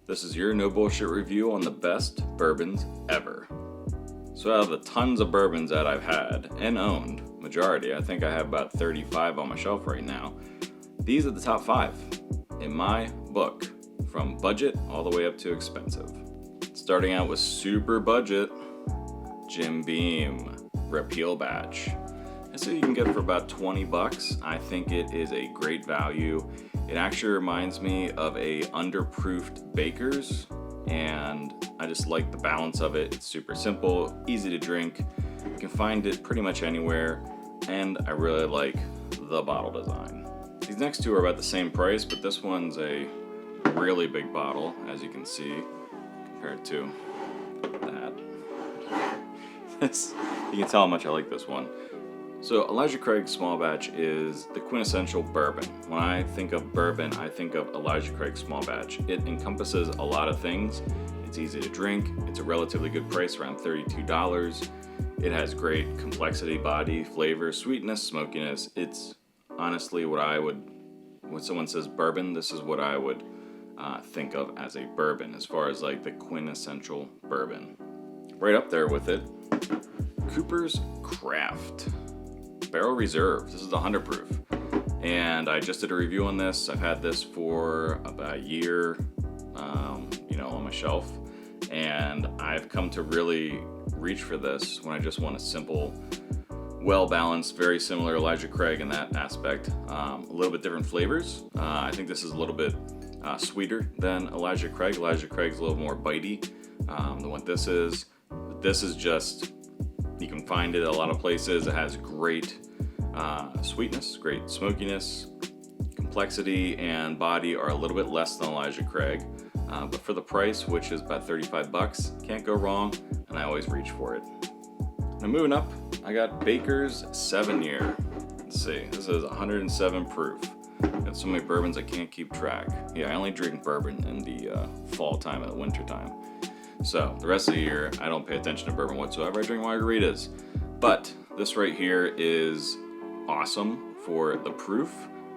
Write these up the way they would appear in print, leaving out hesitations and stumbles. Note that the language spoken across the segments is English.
This is your no bullshit review on the best bourbons ever. So out of the tons of bourbons that I've had and owned, majority, I think I have about 35 on my shelf right now, these are the top 5 in my book, from budget all the way up to expensive. Starting out with super budget, Jim Beam Repeal Batch. This you can get for about 20 bucks. I think it is a great value. It actually reminds me of a underproofed Baker's, and I just like the balance of it. It's super simple, easy to drink. You can find it pretty much anywhere, and I really like the bottle design. These next two are about the same price, but this one's a really big bottle, as you can see, compared to that. You can tell how much I like this one. So Elijah Craig Small Batch is the quintessential bourbon. When I think of bourbon, I think of Elijah Craig Small Batch. It encompasses a lot of things. It's easy to drink. It's a relatively good price, around $32. It has great complexity, body, flavor, sweetness, smokiness. It's honestly when someone says bourbon, this is what I would think of as a bourbon, as far as like the quintessential bourbon. Right up there with it, Cooper's Craft Barrel Reserve. This is 100 proof, and I just did a review on this. I've had this for about a year, on my shelf, and I've come to really reach for this when I just want a simple, well-balanced, very similar Elijah Craig in that aspect. A little bit different flavors. I think this is a little bit sweeter than Elijah Craig. Elijah Craig's a little more bitey than what this is. But this is just, you can find it at a lot of places. It has great sweetness, great smokiness, complexity, and body are a little bit less than Elijah Craig. But for the price, which is about 35 bucks, can't go wrong, and I always reach for it. Now moving up, I got Baker's 7-year. Let's see, this is 107 proof. Got so many bourbons I can't keep track. Yeah, I only drink bourbon in the fall time and the winter time. So the rest of the year, I don't pay attention to bourbon whatsoever. I drink margaritas. But this right here is awesome for the proof,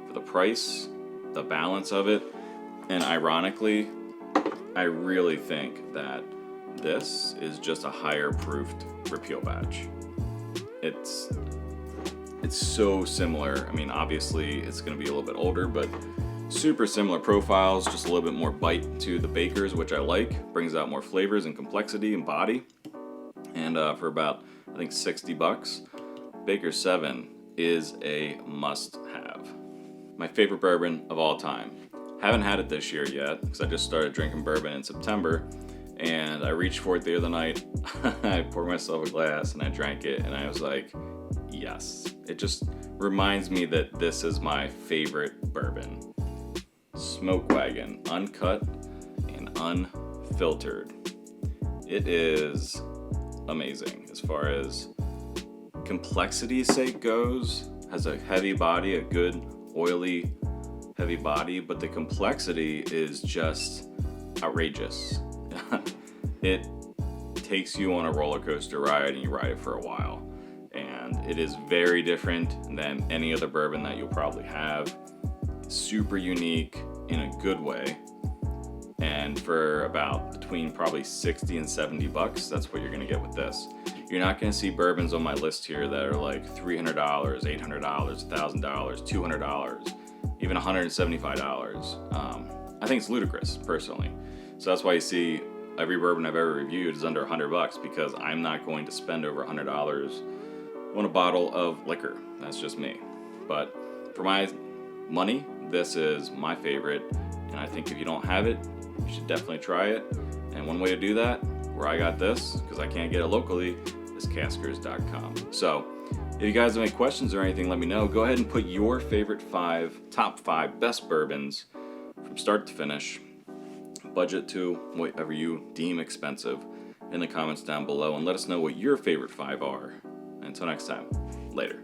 for the price, the balance of it. And ironically, I really think that this is just a higher proofed repeal batch. It's so similar. I mean, obviously it's going to be a little bit older, but super similar profiles, just a little bit more bite to the Baker's, which I like. Brings out more flavors and complexity and body. And for about, I think, 60 bucks, Baker's 7 is a must-have. My favorite bourbon of all time. Haven't had it this year yet, because I just started drinking bourbon in September, and I reached for it the other night. I poured myself a glass, and I drank it, and I was like, yes. It just reminds me that this is my favorite bourbon. Smoke Wagon, uncut and unfiltered. It is amazing as far as complexity's sake goes. Has a heavy body, a good oily heavy body, but the complexity is just outrageous. It takes you on a roller coaster ride, and you ride it for a while. And it is very different than any other bourbon that you'll probably have. It's super unique in a good way. And for about between probably 60 and 70 bucks, that's what you're gonna get with this. You're not gonna see bourbons on my list here that are like $300, $800, $1,000, $200, even $175. I think it's ludicrous, personally. So that's why you see every bourbon I've ever reviewed is under $100, because I'm not going to spend over $100 on a bottle of liquor. That's just me. But for my money, this is my favorite, and I think if you don't have it, you should definitely try it. And one way to do that, where I got this, because I can't get it locally, is caskers.com. So if you guys have any questions or anything, let me know. Go ahead and put your favorite top 5 best bourbons from start to finish, budget to whatever you deem expensive, in the comments down below, and let us know what your favorite 5 are. Until next time, later.